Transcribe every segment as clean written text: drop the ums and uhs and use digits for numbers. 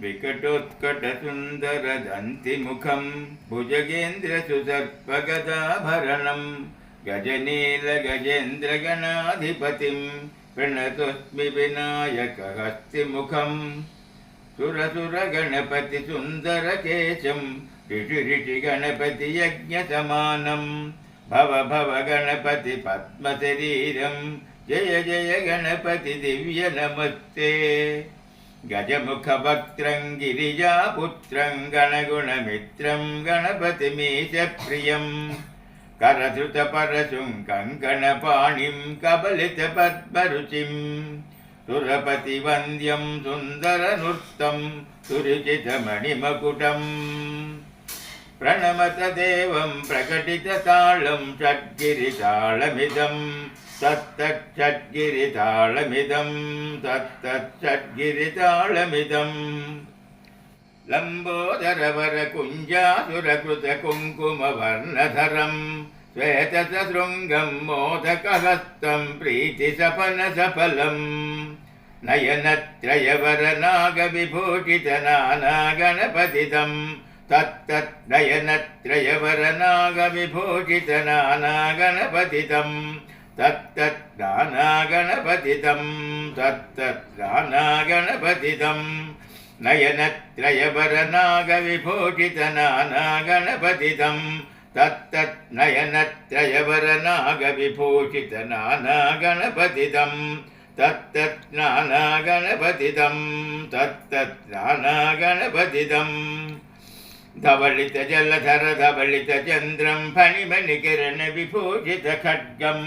विकटोत्कटसुन्दरदन्तिमुखं भुजगेन्द्रसुसर्पगदाभरणं गजनीलगजेन्द्रगणाधिपतिं प्रणतोऽस्मि विनायकहस्तिमुखं सुरसुरगणपतिसुन्दरकेशं ऋषिगणपतियज्ञसमानं भव भव गणपति पद्मशरीरं जय जय गणपति दिव्य नमस्ते गजमुखवक्त्रं गिरिजापुत्रं गणगुणमित्रं गणपतिमीशप्रियं करधृतपरशुं कङ्कणपाणिं कबलितपद्मरुचिं सुरपतिवन्द्यं सुन्दरनृत्तं सुरुचितमणिमकुटं प्रणमत देवं प्रकटिततालं षड्गिरितालमिदं तत्तच्छड्गिरितालमिदं तत्तच्छड्गिरितालमिदं लम्बोदरवरकुञ्जासुरकृतकुङ्कुमवर्णधरं श्वेतशृङ्गं मोदकहस्तं प्रीतिसपनसफलं नयनत्रयवरनागविभूषितनानागणपतितं तत्तत्नयनत्रयवरनागविभूषितनानागणपतितं तत्तत्नानागणपतितं तत्तत्नानागणपतितं नयनत्रयवरनागविभूषितनानागणपतितं तत्तत्नयनत्रयवरनागविभूषितनानागणपतितं तत्तत्नानागणपतितं तत्तत्नानागणपतितं धवलितजलधर धवलितचन्द्रं फणिमणिकिरणविभूषितखड्गं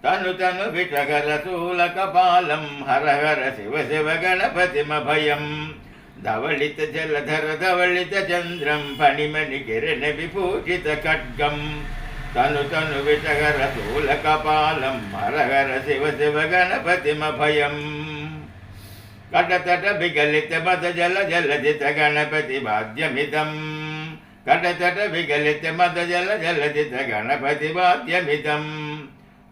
तनु तनु विषहरशूलकपालं हर हर शिव शिव गणपतिमभयं धवलितजलधर धवलितचन्द्रं फणिमणिकिरणविभूषितखड्गं तनु तनु विषहरशूलकपालं हर हर शिव शिव गणपतिमभयं कटतट विगलित मद जल जलधित गणपति वाद्यमिदं कटतट विगलित मद जल जलधित गणपति वाद्यमिदं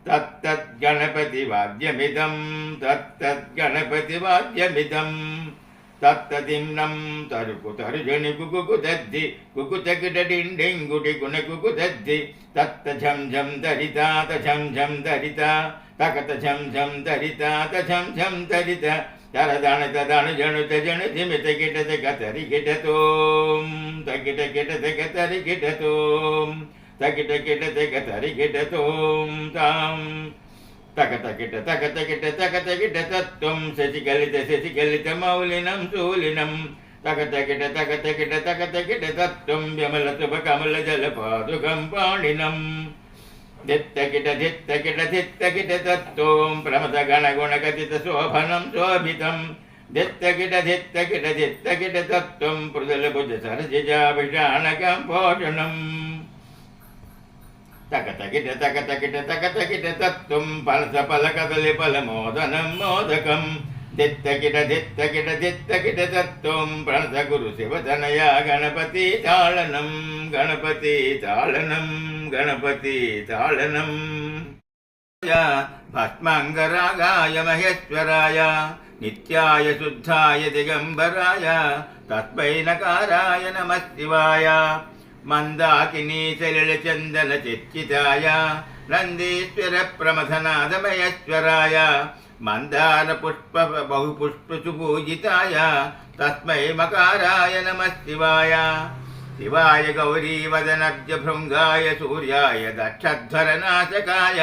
तत्तद्गणपति वाद्यमिदं तत्तद्गणपति वाद्यमिदं तत्तदिन्नं तरुकु तर्जनि कुकुदद्धि कुकुतकिटडिण्डिङ्गुटि गुणकुकुदद्धि तत्त झं झं दरिता तझं झं दरिता तकत झं झं दरिता तझं झं दरिता तरदान तदान जणुत जणु धिमित किटत कतरि किटतों तकिट किटत कतरि किटतों तकिट किटत कतरि किटतों तां तकत किट तत्त्वं शशिकलित मौलिनं शूलिनं तकत किट तत्त्वं व्यमलशुभकमलजलपादुकं पाणिनं धित्तकिट तत्त्वं प्रमथगणगुणकथितशोभनं शोभितं धित्तकिट तत्त्वं पृदलभुजसरसिजाभिषाणकं भोषणं तकतकिट तत्त्वं पनसफलकदलीफलमोदनं मोदकं धित्तकिट तत्त्वं प्रणतगुरुशिवतनया गणपतितालनं गणपतितालनं भस्माङ्गरागाय महेश्वराय नित्याय शुद्धाय दिगम्बराय तस्मै नकाराय नमः शिवाय मन्दाकिनी सलिलचन्दनचित्तिताय नन्दीश्वर प्रमथनाद महेश्वराय मन्दारपुष्प बहुपुष्पसुपूजिताय तस्मै मकाराय नमः शिवाय शिवाय गौरीवदनब्जभृङ्गाय सूर्याय दक्षध्वरनाशकाय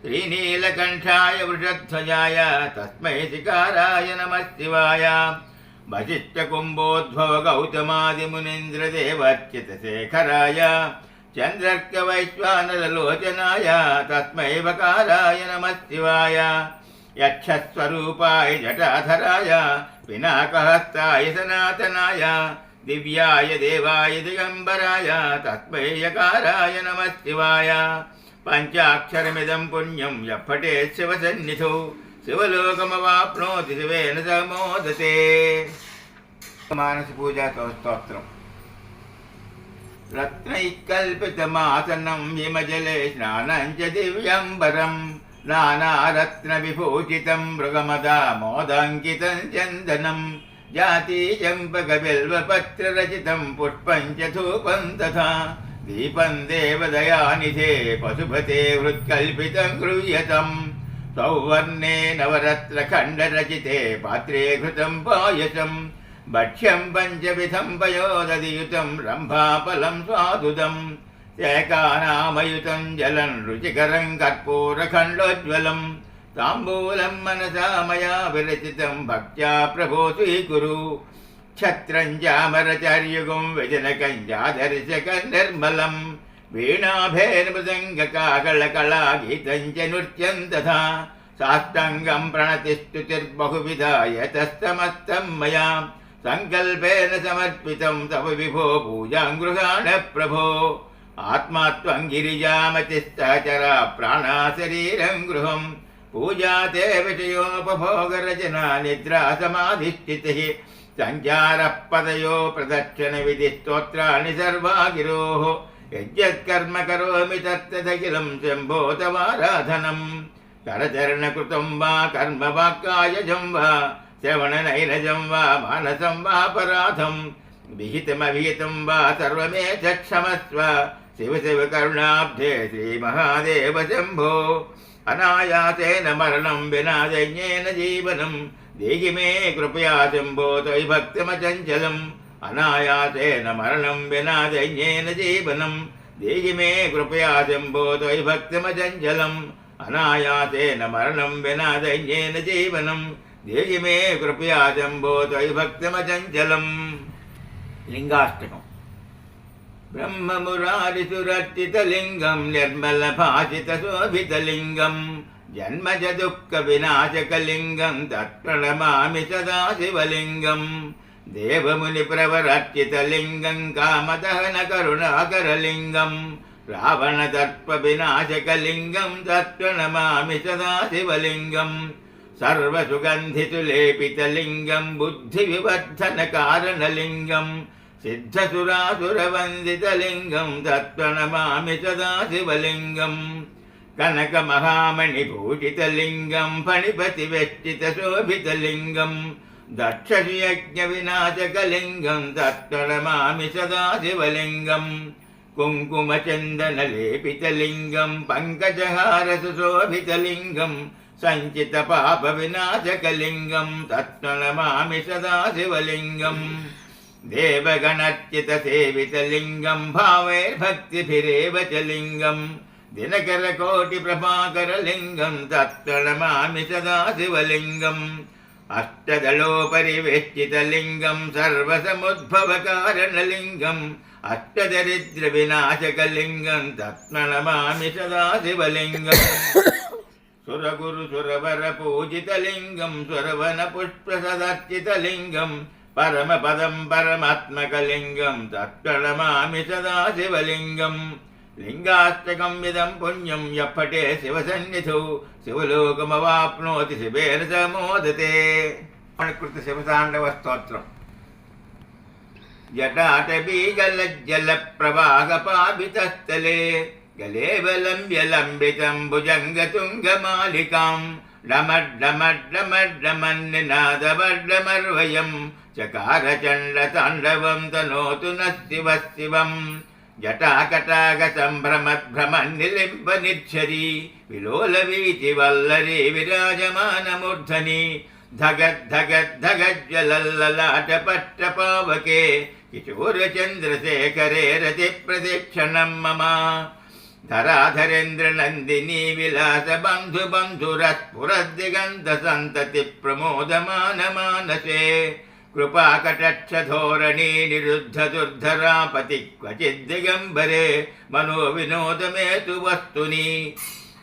श्रीनीलकण्ठाय वृषध्वजाय तस्मै शिकाराय नमः शिवाय वसिष्ठकुम्भोद्भव गौतमादिमुनीन्द्रदेवर्चितशेखराय चन्द्रर्कवैश्वानरलोचनाय तस्मै वकाराय नमः शिवाय यक्षस्वरूपाय जटाधराय पिनाकहस्ताय सनातनाय दिव्याय देवाय दिगम्बराय तस्मै यकाराय नमः शिवाय पञ्चाक्षरमिदं पुण्यं यः पठेत् शिवसन्निधौ शिवलोकमवाप्नोति शिवेन स मोदते मानस पूजा स्तोत्रम् रत्नैकल्पितमासनं हिमजले स्नानं च दिव्यम्बरं नानारत्नविभूषितं मृगमदामोदाङ्कितं चन्दनं జాతి చంపక బిల్వపత్రరచితం పుష్పం చ ధూపం తథా దీపం దేవదయానిధే పశుపతే హృత్కల్పితం గృహ్యతం సౌవర్ణే నవరత్నఖండరచితే పాత్రే ఘృతం పాయసం భక్ష్యం పంచవిధం పయోదధియుతం రంభాఫలం స్వాదుదం శేఖానామయుతం జలం రుచికరం కర్పూరఖండోజ్వలం తాంబూలం మనసా మయా విరచితం భక్త్యా ప్రభో స్వీకురు ఛత్రం చామరచార్యుగం వ్యజనకం చాదర్శకం నిర్మలం వీణాభేర్మృదంగకాకళకళా గీతం చ నృత్యం తథా సాష్టాంగం ప్రణతిస్తుతిర్బహువిధా యతస్తమస్తం మయా సంకల్పేన సమర్పితం తవ విభో పూజాం గృహాణ ప్రభో ఆత్మాత్వం గిరిజామతిస్థాచరా ప్రాణా శరీరం గృహం పూజా తే విషయోపభోగరచనా నిద్రా సమాధిస్థితిః సంచార పదయో ప్రదక్షిణ విధి స్తోత్రాణి సర్వా గిరోః యజ్జత్కర్మ కరోమి తత్తదఖిలం శంభో తవారాధనం కరచరణకృతం వా కర్మ వాక్కాయజం వా శ్రవణనైనజం వా మానసం వా పరాధం విహితమవిహితం వా సర్వమేతక్షమస్వ శివ శివ కరుణాబ్ధే శ్రీమహాదేవ శంభో అనాయాసేన మరణం వినా దైన్యేన జీవనం దేహి మే కృపయా శంభో త్వయి భక్తిమచంచలం అనాయాసేన మరణం వినా దైన్యేన జీవనం దేహి మే కృపయా శంభో త్వయి భక్తిమచంచలం అనాయాసేన మరణం వినా దైన్యేన జీవనం దేహి మే కృపయా శంభో త్వయి భక్తిమచంచలం. లింగాష్టకం. బ్రహ్మమురారిసురర్చితలింగం నిర్మలభాసితశోభితలింగం జన్మజ దుఃఖ వినాశకలింగం తత్ప్రణమామి సదా శివలింగం దేవముని ప్రవరర్చితలింగం కామదహన కరుణాకరలింగం రావణదర్ప వినాశకలింగం తత్ప్రణమామి సదా శివలింగం సర్వసుగంధిసులేపితలింగం బుద్ధి వివర్ధన కారణలింగం సిద్ధసురాసురవందితలింగం తత్ప్రణమామి సదా శివలింగం కనకమహామణిభూషితలింగం ఫణిపతివేష్టితశోభితలింగం దక్షయజ్ఞవినాశకలింగం తత్ప్రణమామి సదా శివలింగం కుంకుమచందనలేపితలింగం పంకజహారసుశోభితలింగం సంచితపాపవినాశకలింగం తత్ప్రణమామి సదా శివలింగం దేవగణర్చితసేవితలింగం భావైర్భక్తిభిరేవ చ లింగం దినకరకోటిప్రభాకరలింగం తత్ప్రణమామి సదా శివలింగం అష్టదళోపరివేష్టితలింగం సర్వసముద్భవకారణలింగం అష్టదరిద్రవినాశకలింగం తత్ప్రణమామి సదా శివలింగం సురగురు సురవర పూజితలింగం సురవన పుష్పసదర్చితలింగం పరమపదం పరమాత్మకలింగం తత్ప్రణమామి సదా శివలింగం లింగాష్టకం విదం పుణ్యం యప్పటే శివసన్నిధౌ శివలోకమవాప్నోతి శివేన సమోదతే. కృత శివతాండవ స్తోత్రం. జటాటబీజలజ్జల ప్రవాహపాపితస్థలే గలేవలంబ్యలంబితం భుజంగతుంగమాలికాం డమడ్డమడ్డమడ్డమన్నినాదవడ్డమర్వయం చకారచండతాండవం తనోతు న శివ శివం జటాకటాక సంభ్రమద్భ్రమన్నిలింప నిర్ఝరీ విలోలవీచి వల్లరీ విరాజమానమూర్ధని ధగద్ధగద్ధగజ్వలల్లలాటపట్టపావకే కిశోరచంద్రశేఖరే రతి ప్రదక్షిణం మమ ధరాధరేంద్రనందినీ విలాస బంధు బంధురస్ఫురద్దిగంధ సంతతి ప్రమోదమాన మానసే కృపాకటక్షధోరణీ నిరుద్ధ దుర్ధరాపతి క్వచిద్దిగంబరే మనో వినోదమేతు వస్తుని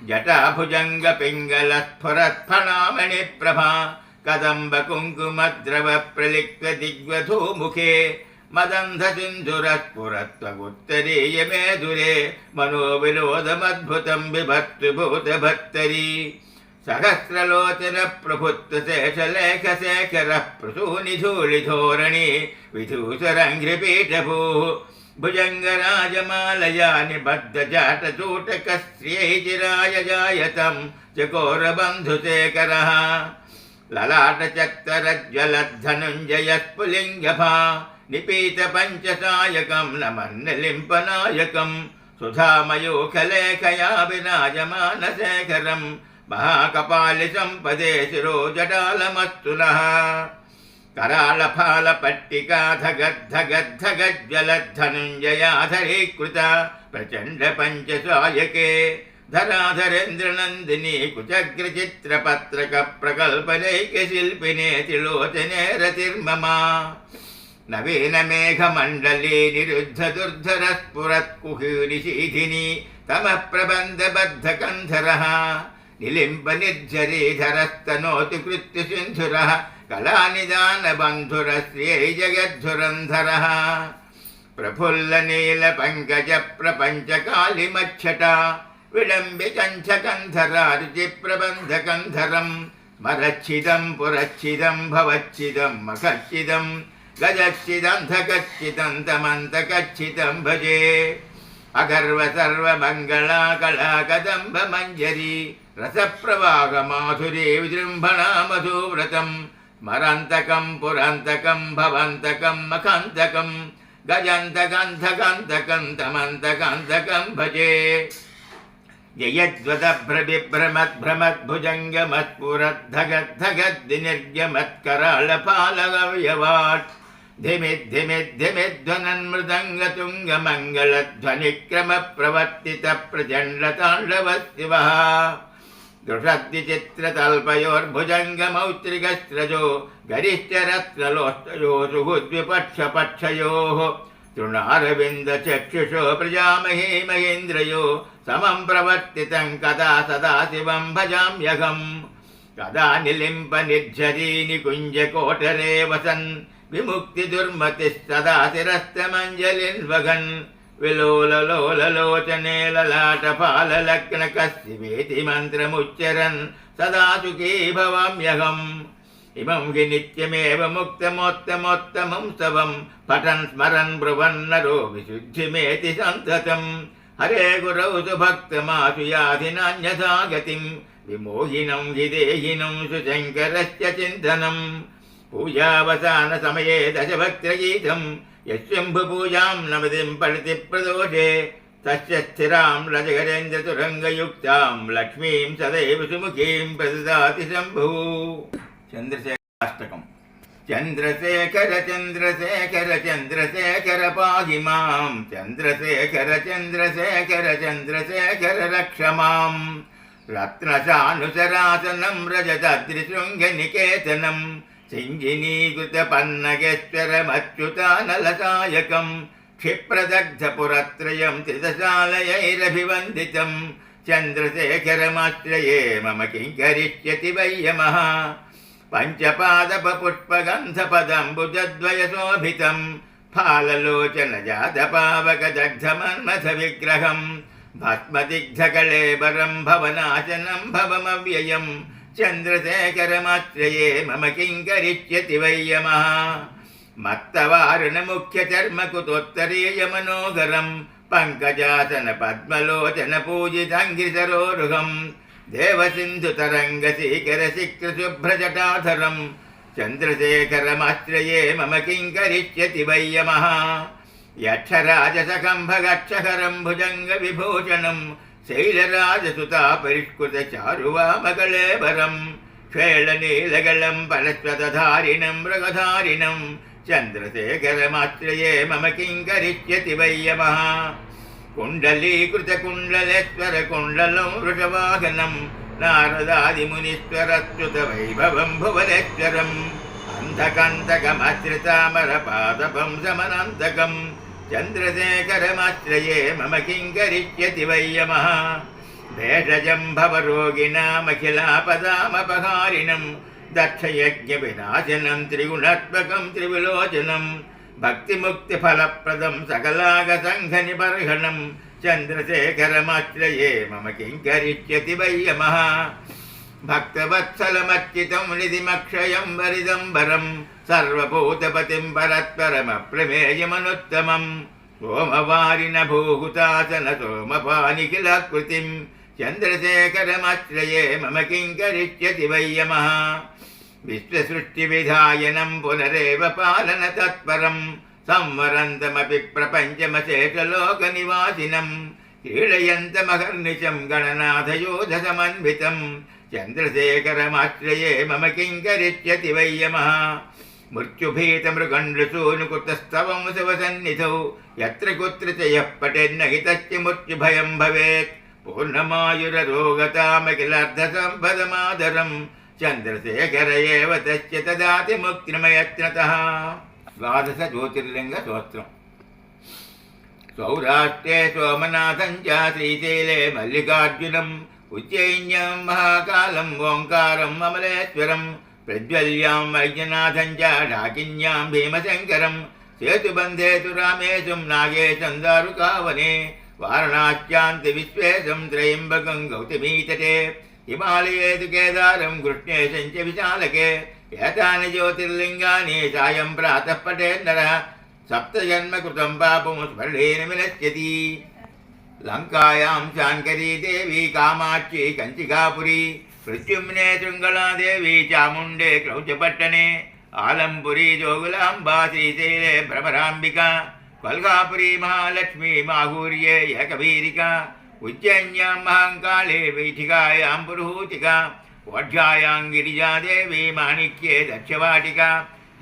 జటాభుజంగ పింగళ స్ఫురత్ఫణామణి ప్రభా కదంబ కుంకుమద్రవ ప్రలిక్త దిగ్వధూముఖే మదంధ సింధురస్ఫురత్వగుత్తరీయ మేధురే మనో వినోదమద్భుతం బిభక్తు భూతభత్తరీ సహస్రలోచన ప్రభుత్వ శేషలేఖ శేఖర ప్రసూనిధూళిధోరణి విధూసరంఘ్రిపీఠభూ భుజంగరాజమాలయా నిబద్ధజాటచూటక శ్రియైచిరాయ జాయతం చకోరబంధుశేఖరః ललाटचत्वरज्ज्वलद्धनुञ्जयस्फुलिङ्गभा निपीतपञ्चसायकं नमन्नलिम्पनायकं सुधामयूखलेखया विराजमानशेखरं महाकपालिसम्पदे शिरोजटालमस्तु नः करालफालपट्टिकाधगद्धगद्धगज्ज्वलद्धनुञ्जयाधरीकृता प्रचण्डपञ्चसायके धराधरेन्द्रनन्दिनी कुचग्रचित्रपत्रकप्रकल्पनैक्यशिल्पिने त्रिलोचने रतिर्ममा नवीनमेघमण्डले निरुद्धदुर्धरस्फुरत्कुहूनिशीधिनी तमः प्रबन्धबद्धकन्धरः निलिम्बनिर्झरीधरस्तनोतु कृत्यसिन्धुरः कलानिदानबन्धुरश्रियै जगद्धुरन्धरः प्रफुल्लनीलपङ्कजप्रपञ्चकालिमच्छटा विडम्बि चञ्चकन्धरा रुचिप्रबन्धकन्धरं स्मरच्छिदं पुरच्छिदं भवच्छिदं मखच्छिदं गजच्छिदन्धकच्छिदं तमन्तकच्छिदं भजे अगर्व सर्वमङ्गला कला कदम्बमञ्जरी रसप्रवाहमाधुरी विजृम्भणा मधुव्रतं स्मरन्तकं पुरन्तकं भवन्तकं मखन्तकं गजन्तकन्धकन्तकं तमन्तकन्तकं भजे ययद्वदभ्रविभ्रमद्भ्रमद्भुजङ्गमत्पुरद्धगद्धगद्दिनिर्गमत्करालपालगव्यवाट् धिमिद्धिमिद्धिमिद्ध्वनन्मृदङ्गतुङ्गमङ्गलध्वनिक्रमप्रवर्तितप्रचण्डताण्डवशिवः दृषद्विचित्रतल्पयोर्भुजङ्गमौत्रिकस्रजो गरिष्ठरत्नलोष्टयो सुहृद्विपक्षपक्षयोः तृणारविन्दचक्षुषो प्रजामहे महेन्द्रयो समं प्रवर्तितं कदा सदाशिवं भजाम्यहं कदा निलिम्पनिर्झरी निकुञ्जकोटरे वसन् विमुक्तिदुर्मतिस्तदा शिरस्तमञ्जलिन्वगन् विलोललोललोचने ललाटफाललग्नकस्यवेति मन्त्रमुच्चरन् सदा सुखी भवाम्यहम् इमं हि नित्यमेव मुक्तमोत्तमोत्तमं स्तवं पठन् स्मरन् ब्रुवन्नरो विशुद्धिमेति सन्ततं हरे गुरौ सुभक्तमासु याधि नान्यथा गतिं विमोहिनं हि देहिनं सुशङ्करस्य चिन्तनं पूजावसानसमये दशभक्त्रगीतं यशम्भुपूजां नवतिं पठति प्रदोषे तस्य स्थिरां रजगरेन्द्रतुरङ्गयुक्तां लक्ष्मीं सदैव सुमुखीं प्रददाति शम्भुः चंद्रशेखराष्टकम चंद्रशेखर चंद्रशेखर चंद्रशेखर पाहि मां चंद्रशेखर चंद्रशेखर चंद्रशेखर रक्ष मां रत्नसानुसरासनं रजताद्रिशृङ्गनिकेतनं सिञ्जिनीकृतपन्नगेश्वरमच्युतानलसायकं क्षिप्रदग्धपुरत्रयं त्रिदशालयैरभिवन्दितं चंद्रशेखरमाश्रये मम किं करिष्यति वै यमः पञ्चपादपपुष्पगन्धपदम्बुजद्वयशोभितं फाललोचनजातपावकदग्धमन्मथविग्रहं भस्मदिग्धकळेबरं भवनाशनं भवमव्ययं चन्द्रशेखरमाश्रये मम किं करिष्यति वै यमः मत्तवारुणमुख्यचर्मकुतोत्तरीयमनोहरं पङ्कजासन पद्मलोचन पूजितङ्गिसरोरुहं देवसिन्धुतरङ्गशीकरशिक्रशुभ्रजटाधरं चन्द्रशेखरमाश्रये मम किं करिष्यति वै यमः यक्षराजसखम्भगक्षहरं भुजङ्गविभूषणं शैलराजसुतापरिष्कृतचारुवामकळेबरं श्वेलनीलगलं परश्वतधारिणं मृगधारिणं चन्द्रशेखरमाश्रये मम किं करिष्यति वै यमः कुण्डलीकृतकुण्डलेश्वरकुण्डलं वृषवाहनं नारदादिमुनीश्वरच्युतवैभवं भुवनेश्वरम् अन्धकन्तकमाश्रितामरपादपं समनन्तकं चन्द्रशेखरमाश्रये मम किं करिष्यति वै यमः भेषजं भवरोगिणामखिलापदामपहारिणं दक्षयज्ञविनाशनं त्रिगुणात्मकं त्रिविलोचनं भक्तिमुक्तिफलप्रदं सकलागसङ्घनिबर्हणं चन्द्रशेखरमाश्रये मम किं करिष्यति वै यमः भक्तवत्सलमर्चितं निधिमक्षयं वरिदम्बरं सर्वभूतपतिं परत्परमप्रमेयमनुत्तमं सोमवारिण भूहुतासन सोमपानिखिलाकृतिं चन्द्रशेखरमाश्रये मम किं करिष्यति वै यमः విశ్వసృష్టివిధాయనం పునరేవ పాలన తత్పరం సంవరంతమపి ప్రపంచమశేషలోకనివాసినం క్రీడయంతమహర్నిశం గణనాథయోధసమన్వితం చంద్రశేఖరమాశ్రయే మమ కింకరిష్యతి వై యమః మృత్యుభీతమృగండృసూనుకుతస్తవం శివసన్నిధౌ యత్ర కుత్ర చ యః పఠేన్న హి తస్య మృత్యుభయం భవేత్ పూర్ణమాయురరోగతామఖిలార్థసంపదమాదరం చంద్రశేఖర ఏవ తస్య తదాతి ముక్తిమయత్నతః. ద్వాదశ జ్యోతిర్లింగ స్తోత్రం. సౌరాష్ట్రే సోమనాథం చ శ్రీశైలే మల్లికార్జునం ఉజ్జయిన్యాం మహాకాలం ఓంకారం అమలేశ్వరం ప్రజ్వల్యాం వైద్యనాథం చ ఢాకిన్యాం భీమశంకరం సేతుబంధే తు రామేశం నాగేశం దారుకావనే వారణాస్యాంతి విశ్వేశం త్రయంబకం గౌతమీతటే హిమాలయే తు కేదారం కృష్ణేశం చ విశాలకే ఏతాని జ్యోతిర్లింగాని సాయం ప్రాతః పఠేన్నరః సప్తజన్మకృతం పాపం స్మరణేన వినశ్యతి. లంకాయాం శాంకరీ దేవి కామాక్షి కంచికాపురి ప్రత్యుమ్నే శృంగళాదేవి చాముండే క్రౌచపట్టణే ఆలంపురి జోగులాంబా శ్రీశైలే భ్రమరాంబిక కొల్హాపురి మహాలక్ష్మి మాహూర్యే ఏకవీరిక ఉజ్జయిన్యాం మహాంకాళే వైఠికాయాం పురుహూతిక ఓఢ్యాయాం గిరిజాదేవి మాణిక్యే దక్షవాటిక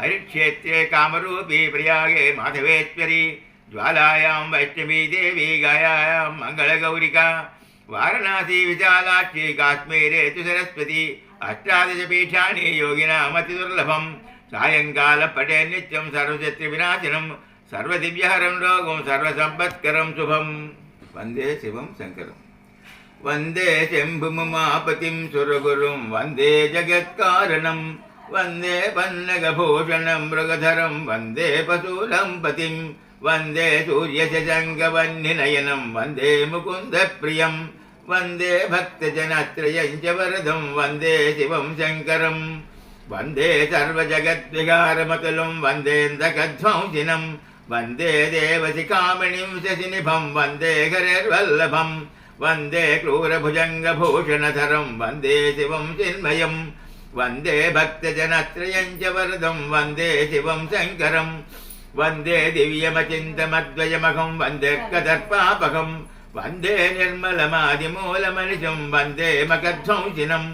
హరిక్షేత్రే కామరూపీ ప్రయాగే మాధవేశ్వరి జ్వాలాయాం వైష్ణవీ దేవి గాయాయాం మంగళగౌరిక వారణాసి విశాలాక్షి కాశ్మీరే తు సరస్వతి అష్టాదశ పీఠాని యోగినామతి దుర్లభం సాయంకాల పటే నిత్యం సర్వశత్రు వినాశనం సర్వదివ్యహరం రోగం సర్వసంపత్కరం శుభం. వందే శివం శంకరం. వందే శంభుముమాపతిం సురగురుం వందే జగత్కారణం వందే పన్నగభూషణం మృగధరం వందే పశూలం పతిం వందే సూర్యశశంకవన్నినయనం వందే ముకుంద ప్రియం వందే భక్తజనత్రయం చ వరదం వందే శివం శంకరం. వందే సర్వజగద్వికారమతులం వందేంద్రకధ్వంసినం వందే దేవశిఖామణిం శశినిభం వందే హరిర్వల్లభం వందే క్రూరభుజంగభూషణధరం వందే శివం చిన్మయం వందే భక్తజనత్రయం చ వరదం వందే శివం శంకరం. వందే దివ్యమచింతమద్వయమహం వందే కదర్పాపకం వందే నిర్మలమాదిమూలమనిశం వందే మకధ్వంసినం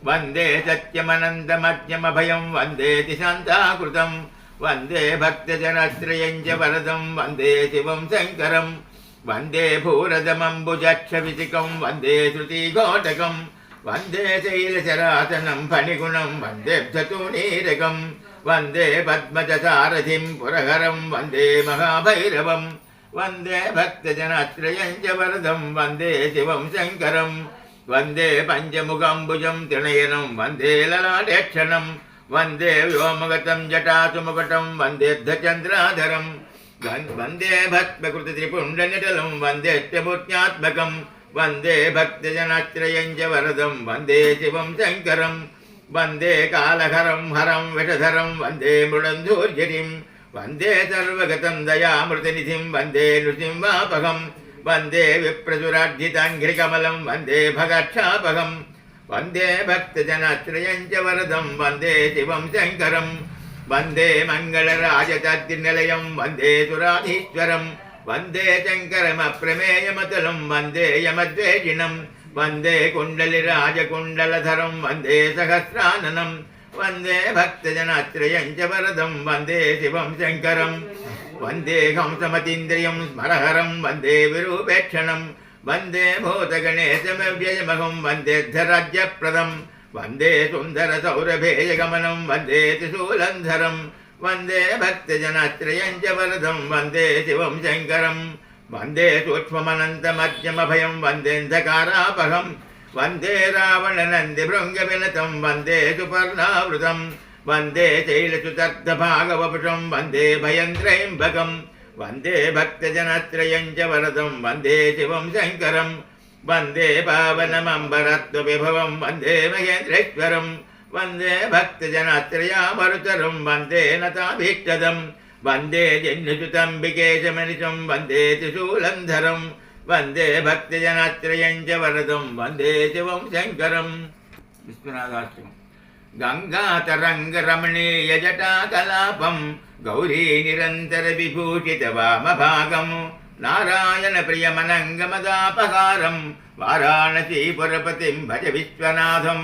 వందే సత్యమనంతమత్యమభయం వందే శాంతాకృతం వందే భక్తజనత్రయం చ వరదం వందే శివం శంకరం. వందే భూరదమంబుజక్షవిసికం వందే శృతిఘోటకం వందే శైలశరాసనం ఫణిగుణం వందే ధతూనీరకం వందే పద్మజసారథిం పురహరం వందే మహాభైరవం వందే భక్తజనత్రయం చ వరదం వందే శివం శంకరం. వందే పంచముఖంబుజం త్రినయనం వందే లలాటేక్షణం వందే వ్యోమగతం జటాసుముకటం వందేర్ధచంద్రాధరం వందే భక్తకృతత్రిపుండనిటలం వందేష్టమూర్త్యాత్మకం వందే భక్తజనత్రయం చ వరదం వందే శివం శంకరం. వందే కాళహరం హరం విషధరం వందే మృడంధూర్జటిం వందే సర్వగతం దయామృతనిధిం వందే నృసింహాపహం వందే విప్రసురార్జితాంఘ్రికమలం వందే భగక్షాపహం వందే భక్తజనత్రయం చ వరదం వందే శివం శంకరం. వందే మంగళరాజతద్దినిలయం వందే సురాధీశ్వరం వందే శంకరమప్రమేయమతులం వందే యమద్వేషిణం వందే కుండలిరాజకుండలధరం వందే సహస్రాననం వందే భక్తజనత్రయం చ వరదం వందే శివం శంకరం. వందే హంసమతీంద్రియం స్మరహరం వందే విరూపేక్షణం వందే భూతగణేశమవ్యయమహం వందేర్ధరాజ్యప్రదం వందే సుందరసౌరభేయగమనం వందే త్రిశూలంధరం వందే భక్తజనత్రయం చ వరదం వందే శివం శంకరం. వందే సూక్ష్మమనంతమధ్యమభయం వందేంధకారాపహం వందే రావణనందిభృంగవినతం వందే సుపర్ణావృతం వందే శైలసుతర్ధభాగవపుషం వందే భయంత్రయంబకం వందే భక్తజనత్రయం చ వరదం వందే శివం శంకరం. వందే పావనమంబరత్వవిభవం వందే మహేంద్రేశ్వరం వందే భక్తజనత్రయామరుతరం వందే నతాభీష్టదం వందే జన్యసుతంబికేశమనిశం వందే త్రిశూలంధరం వందే భక్తజనత్రయం చ వరదం వందే శివం శంకరం. విశ్వనాథాష్టకం. गङ्गातरङ्गरमणीयजटाकलापं गौरीनिरन्तरविभूषितवामभागं नारायणप्रियमनङ्गमदापहारं वाराणसीपुरपतिं भज विश्वनाथं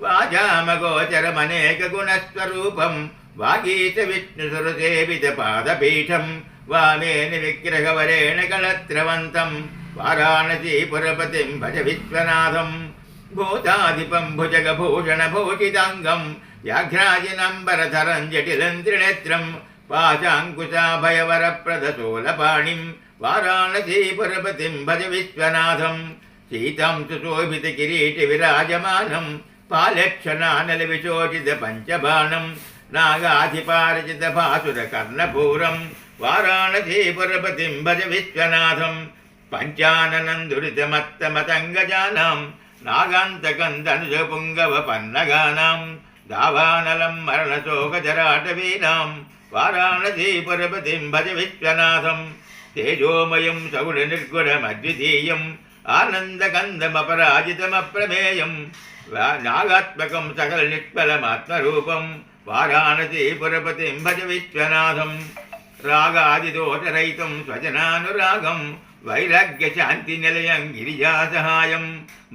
वाजामगोचरमनेकगुणस्वरूपं वागीशविष्णुसुरसेवितपादपीठं वामेन विग्रहवरेण कलत्रवन्तं वाराणसीपुरपतिं भज विश्वनाथं भूताधिपं भुजगभूषणभूषिताङ्गं व्याघ्राजिनम्बरधरं जटिलं त्रिनेत्रं पाशाङ्कुशाभयवरप्रदशूलपाणिं वाराणसीपुरपतिं भज विश्वनाथं शीतं सुशोभितकिरीटिविराजमानं पालक्षणानलविशोचितपञ्चबाणं नागाधिपारचितभासुरकर्णपूरं वाराणसीपुरपतिं भज विश्वनाथं पञ्चाननं दुरितमत्तमतङ्गजानां नागान्तकन्दनुजपुङ्गवपन्नगानां दावानलं मरणशोकजराटवीनां वाराणसीपुरपतिं भज विश्वनाथं तेजोमयं सगुणनिर्गुणमद्वितीयम् आनन्दकन्दमपराजितमप्रमेयं नागात्मकं सकलनिष्फलमात्मरूपं वाराणसीपुरपतिं भज विश्वनाथं रागादिदोषरहितं स्वजनानुरागं वैराग्यशान्तिनिलयं गिरिजासहायं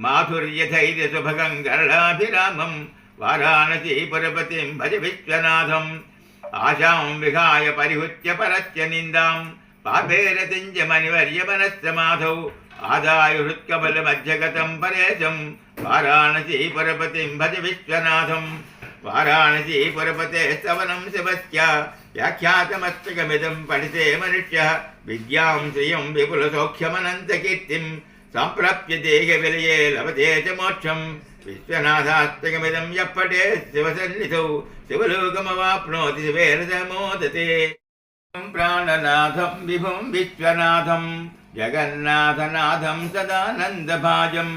माधुर्यधैर्यसुभगं गरलाभिरामं वाराणसीपुरपतिं भज विश्वनाथं आशां विहाय परिहुत्य परस्य निन्दां पापेरतिञ्जमनिवर्यमनस्समाधौ आदाय हृत्कमलमध्यगतं परेशं वाराणसीपुरपतिं भज विश्वनाथं वाराणसीपुरपते स्तवनं शिवस्य व्याख्यातमस्तकमिदं पठिते मनुष्यः विद्यां श्रियं विपुलसौख्यमनन्तकीर्तिं सम्प्राप्य देहविलये लभते च मोक्षं विश्वनाथास्तकमिदं यः पठेत् शिवसन्निधौ शिवलोकमवाप्नोति शिवेन स मोदते प्राणनाथं विभुं विश्वनाथं जगन्नाथनाथं सदानन्दभाजं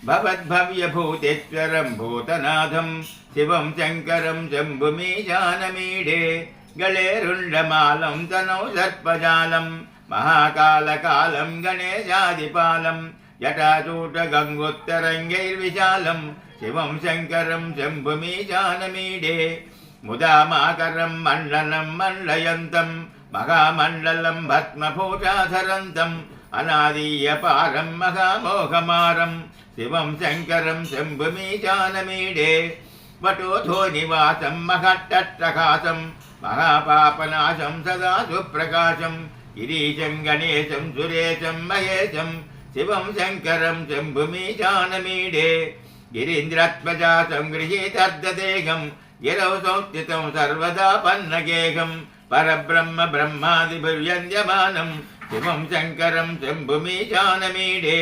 भवद्भव्यभूतेश्वरं भूतनाथं शिवं शङ्करं शम्भुमीशानमीडे गले रुण्डमालं तनौ सर्पजालं महाकालकालं गणेशादिपालं जटाचूटगङ्गोत्तरङ्गैर्विशालं शिवं शङ्करं शम्भुमीशानमीडे मुदामाकरं मण्डनं मण्डयन्तं महामण्डलं भस्मभूषाधरन्तम् अनादीयपारं महामोहमारं शिवं शङ्करं शम्भुमीशानमीडे वटोधोनिवासं महट्टट्टखासं महापापनाशं सदा सुप्रकाशं गिरीशं गणेशं सुरेशं महेशं शिवं शङ्करं शम्भुमीशानमीडे गिरीन्द्रत्वजातं गृहीतर्धदेहं गिरौ संस्थितं सर्वदा पन्नगेहं परब्रह्म ब्रह्मादिभिर्यन्द्यमानं शिवं शङ्करं शम्भुमीशानमीडे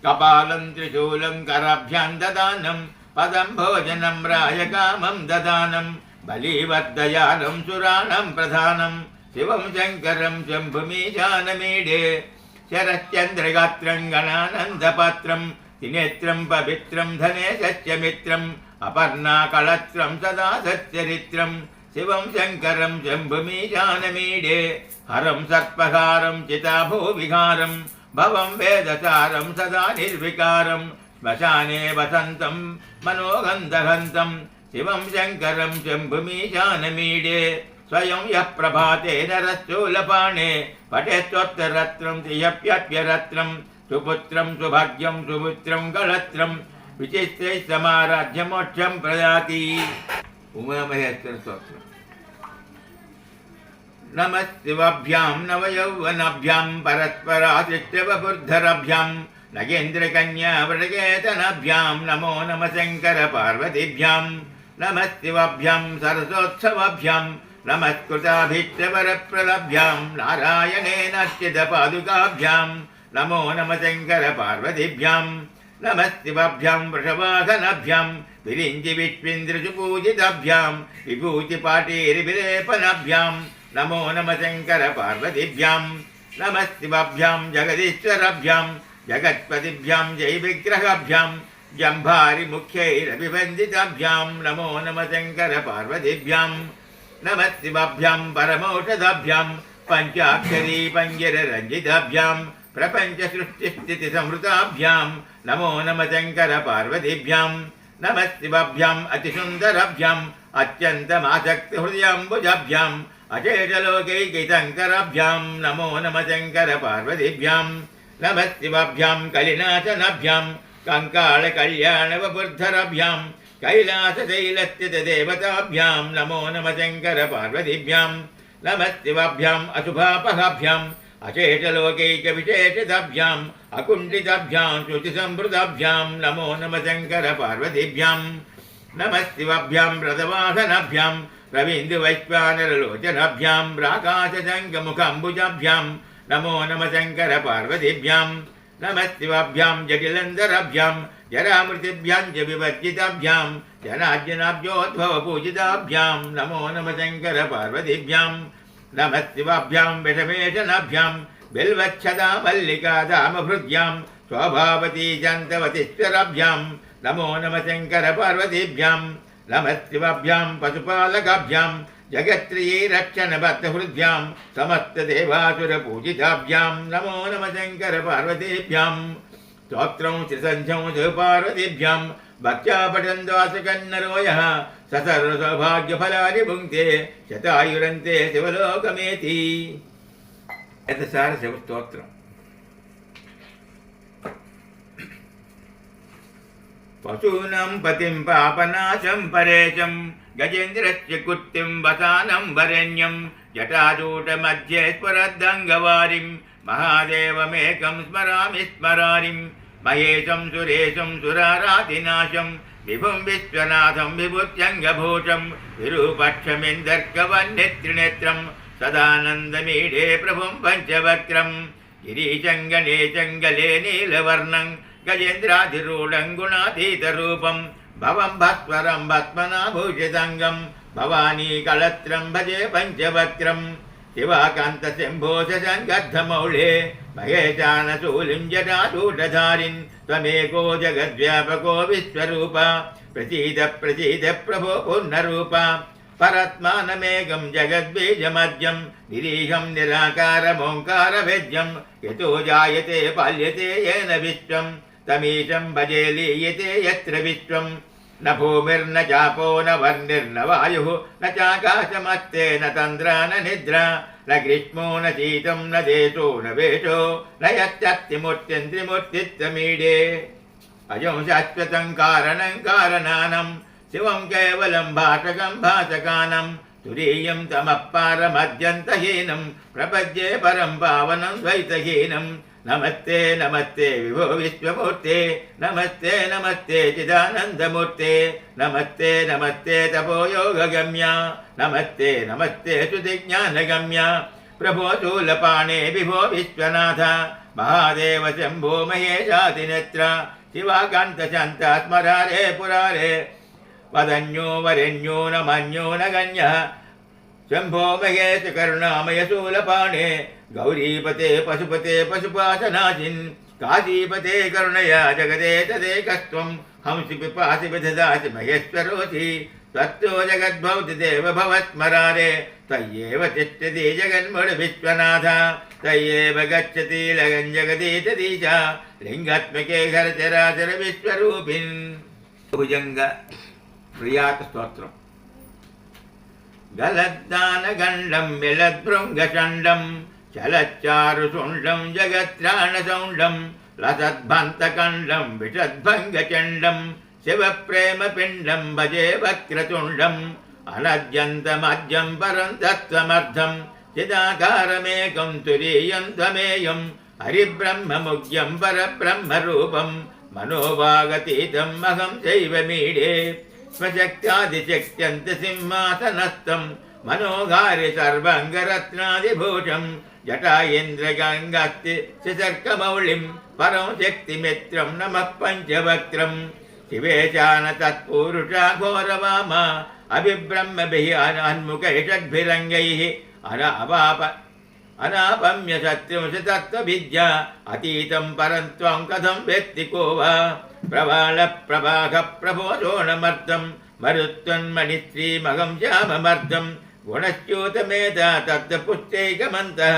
कपालं त्रिशूलं कराभ्यां ददानं पदं भोजनं राजकामं ददानं बलिवर्धयानं सुराणां प्रधानं शिवं शङ्करं शम्भुमीशानमीडे शरश्चन्द्रगात्रं गणानन्दपात्रं त्रिनेत्रं पवित्रं धनेशस्य मित्रम् अपर्णाकलत्रं सदा सच्चरित्रं शिवं शङ्करं शम्भुमीशानमीडे हरं सर्पहारं चिताभूविहारं भवं वेदसारं सदा निर्विकारं श्मशाने वसन्तं मनोगन्धहन्तं शिवं शङ्करं शम्भुमीशानमीडे स्वयं यः प्रभाते नरस्थूलपाणे पठेत्वोत्तरत्रं त्रियप्यप्यरत्रं सुपुत्रं सुभाग्यं सुपुत्रं कलत्रं विचित्रैः समाराध्यमोक्षं प्रयाति उमामहेश्वर स्तोत्रम् नमः शिवाभ्यां नवयौवनाभ्यां परस्पराश्रिष्टवपुर्धराभ्यां नगेन्द्रकन्यावृगेतनाभ्यां नमो नमः शङ्करपार्वतीभ्यां नमः शिवाभ्यां सरसोत्सवाभ्यां नमस्कृताभीष्टवरप्रदाभ्यां नारायणेनार्चितपादुकाभ्यां नमो नमः शङ्करपार्वतीभ्यां नमः शिवाभ्यां वृषवाहनाभ्यां विरिञ्चिविश्वेन्द्रसुपूजिताभ्यां विभूतिपाटीर्विलेपनाभ्यां नमो नमः शङ्करपार्वतीभ्यां नमः शिवाभ्यां जगदीश्वराभ्यां जगत्पतिभ्यां जयविग्रहाभ्यां जम्भारिमुख्यैरभिवन्दिताभ्यां नमो नमः शङ्करपार्वतीभ्यां नमः शिवाभ्यां परमौषधाभ्यां पञ्चाक्षरी पञ्जररञ्जिताभ्यां प्रपञ्चसृष्टिस्थितिसंहृताभ्यां नमो नमः शङ्करपार्वतीभ्यां नमः शिवाभ्याम् अतिसुन्दराभ्याम् अत्यन्तमासक्तिहृदयाम्बुजाभ्याम् अशेषलोकैकैतङ्कराभ्याम् नमो नमः शङ्करपार्वतीभ्याम् नमः शिवाभ्याम् कलिनाशनाभ्याम् कङ्कालकल्याणवपुर्धराभ्याम् कैलासशैलस्थितदेवताभ्याम् नमो नमः शङ्करपार्वतीभ्याम् नमः शिवाभ्याम् अशुभापहाभ्याम् अशेषलोकैकविशेषिताभ्याम् अकुण्ठिताभ्याम् शुचिसम्भृताभ्याम् नमो नमः शङ्करपार्वतीभ्याम् नमः शिवाभ्याम् रथवाहनाभ्याम् रवीन्द्रवैश्वानरलोचनाभ्याम् राकाशशङ्खमुखाम्बुजाभ्याम् नमो नमः शङ्करपार्वतीभ्याम् नमः शिवाभ्याम् जटिलन्धराभ्याम् जरामृतिभ्याम् च विवर्जिताभ्याम् जनार्जनाभ्योद्भवपूजिताभ्याम् नमो नमः शङ्करपार्वतीभ्याम् नमः शिवाभ्याम् विषमेशनाभ्याम् बिल्वच्छदा मल्लिका दामभृद्याम् स्वभावती चन्तवतीश्वराभ्याम् नमो नमः शङ्करपार्वतीभ्याम् नमः शिवाभ्याम् पशुपालकाभ्याम् जगत्त्रयी रक्षणबद्धहृद्याम् समस्तदेवासुरपूजिताभ्याम् नमो नमः शङ्करपार्वतीभ्याम् स्तोत्रं श्रीसन्ध्यं शिवपार्वतीभ्याम् भक्त्या पठन्त्वासकन्नरो यः स सर्वसौभाग्यफलानि भुङ्क्ते शतायुरन्ते शिवलोकमेति एतसार शिवस्तोत्रम् पशूनां पतिं पापनाशं परेशं गजेन्द्रस्य कुर्तिं वसानं वरेण्यं जटाजूटमध्ये स्फुरद्दङ्गवारिं महादेवमेकं स्मरामि स्मरारिं महेशं सुरेशं सुरारातिनाशं विभुं विश्वनाथं विभुत्यङ्गभूषं विरूपक्षमिन्दर्कवन्नेत्रिनेत्रं सदानन्दमीढे प्रभुं पञ्चवक्त्रं गिरीशङ्गले नीलवर्णं गजेन्द्राधिरूढं गुणातीतरूपं भवं भास्वरं भस्मनाभूषितङ्गं भवानी कलत्रं भजे पञ्चवक्त्रं शिवाकान्तशम्भो शशङ्कद्धमौळे महेशानशूलिं जटाधूढधारिन् त्वमेको जगद्व्यापको विश्वरूप प्रसीद प्रसीद प्रभो पूर्णरूप परत्मानमेकं जगद्बीजमध्यं निरीहं निराकारमोङ्कारवेद्यं यतो जायते पाल्यते येन विश्वं तमीशं भजे लीयते यत्र विश्वं न भूमिर्न चापो न वर्णिर्न वायुः न चाकाशमत्ते न तन्द्रा न निद्रा न ग्रीष्मो न शीतं न देशो न वेशो न यच्चत्तिमूर्तिं त्रिमूर्तित्वमीडे अजं शाश्वतं कारणं कारणानं शिवं केवलं भाषकं भाषकानं तुरीयं तमःपारमद्यन्तहीनं प्रपद्ये परं पावनं द्वैतहीनं नमस्ते नमस्ते विभो विश्वमूर्ते नमस्ते नमस्ते चिदानन्दमूर्ते नमस्ते नमस्ते तपोयोगगम्य नमस्ते नमस्ते श्रुतिज्ञानगम्य प्रभो शूलपाणे विभो विश्वनाथ महादेव शम्भो महेशातिनेत्र शिवाकान्तशान्त स्मरारे पुरारे वदन्यो वरेण्यो न मन्यो न गण्यः शम्भो महेश करुणामय शूलपाणे गौरीपते पशुपते पशुपाशनाशिन् काशीपते करुणया जगदे तदेकस्त्वं हंसि पिपासि विदधासि महेश्वरोऽसि तत्तो जगद्भवति देव भवस्मरारे तय्येव तिष्ठति जगन्मुड तय्येव गच्छति लगन् जगदीतदीश लिङ्गात्मके घरचराचर विश्वरूपिन् भुजङ्ग प्रियात स्तोत्रम् गलद्दानगण्डं विलद्भृङ्गचण्डं चलच्चारुशुण्डं जगत्राणसौण्डं लसद्भन्तकण्डं विषद्भङ्गचण्डं शिवप्रेमपिण्डं भजे वक्रतुण्डम् अनद्यन्तमद्यं परं तत्त्वमर्थं चिदाकारमेकं तुरीयं त्वमेयं हरिब्रह्ममुख्यं परब्रह्मरूपं मनोभागतीतं अहं चैव मीडे स्वशक्त्यादिशक्त्यन्तसिंहासनस्थं मनोहारि सर्वाङ्गरत्नादिभूषं जटायेन्द्रगङ्गास्ति शिशर्कमौलिं परं शक्तिमित्रं नमः पञ्चवक्त्रं शिवेशान तत्पुरुषा घोरवामा अभिब्रह्मभिः अनन्मुखैः षड्भिरङ्गैः अनापम्य शत्रुंश तत्त्वविद्या अतीतं परं त्वं कथं वेत्ति को वा प्रबालप्रभाः प्रभो शोणमर्थं मरुत्वन्मणिश्रीमहं श्याममर्थं गुणश्च्यूतमेधा तत्त्वपुष्टैकमन्तः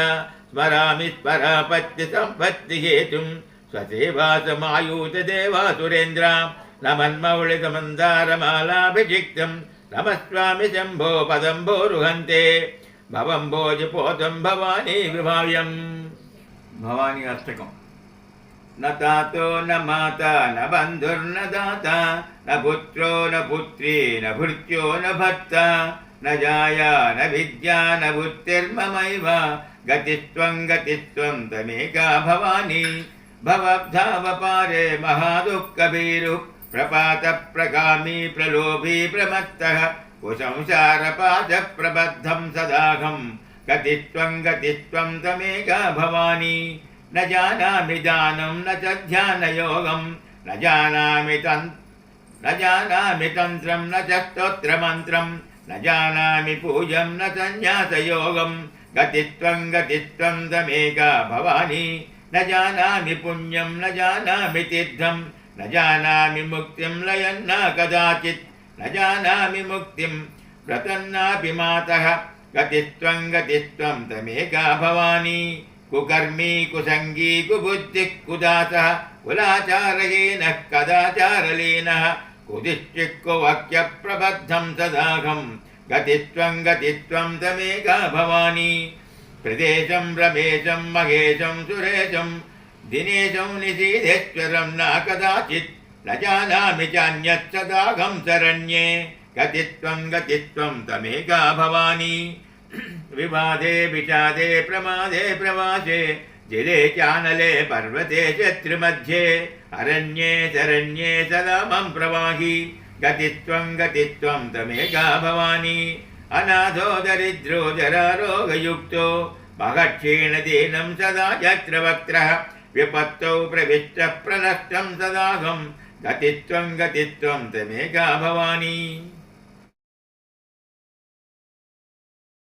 स्मरामि स्मरापत्यसम्पत्तिहेतुं स्वसेवासमायूत देवासुरेन्द्रा నమన్మౌళితమందారమాలాభిషిక్తం నమస్వామి శంభో పదంబోరుహంతే భవంబోజిపోతం భవానీ విభావ్యం. భవానీ అష్టకం. న తాతో న మాత న బంధుర్న దాత న పుత్రో న పుత్రీ న భృత్యో న భర్త న జాయా న విద్యా న బుద్ధిర్మమైవ గతిస్త్వం తమేకా భవానీ భవబ్ధావపారే మహాదుఃఖభీరు ప్రపాత ప్రగామీ ప్రలోభీ ప్రమత్తః కుసంసారపాద ప్రబద్ధం సదాహం గతిస్త్వం తమేకా భవానీ న జానామి దానం న చ ధ్యానయోగం న జానామి తంత్రం న చ స్తోత్రమంత్రం న జానామి పూజం న సన్యాసయోగం గతిస్త్వం తమేకా భవానీ న జానామి పుణ్యం న జానామి తీర్థం న జానామి ముక్తిం లయన్న కదాచిత్ న జానామి ముక్తిం ప్రతన్నాపి మాతః గతిస్త్వం తమేకా భవానీ కుకర్మీ కుసంగీ కుబుద్ధిః కుదాసః కులాచారహీనః కదాచారలీనః కుదిశ్చిక్కువాక్య ప్రబద్ధం సదాహం గతిస్త్వం తమేకా భవానీ ప్రదేశం రమేశం మహేశం సురేశం దినేశం నిశీధేశ్వరం నా కదాచిత్ న జానామి చాన్యత్ సదాహం శరణ్యే గతిస్త్వం తమేకా భవానీ వివాదే విషాదే ప్రమాదే ప్రవాసే జిరే చానలే పర్వతే శత్రుమధ్యే అరణ్యే శరణ్యే సదా మం ప్రవాహి గతిస్త్వం తమేకా భవానీ అనాథో దరిద్రో జరారోగయుక్తో మహక్షీణ దీనం సదా చక్రవక్త్రః విపత్తౌ ప్రవిష్ట ప్రణష్టం సదాహం గతిస్త్వం తమేకా భవానీ.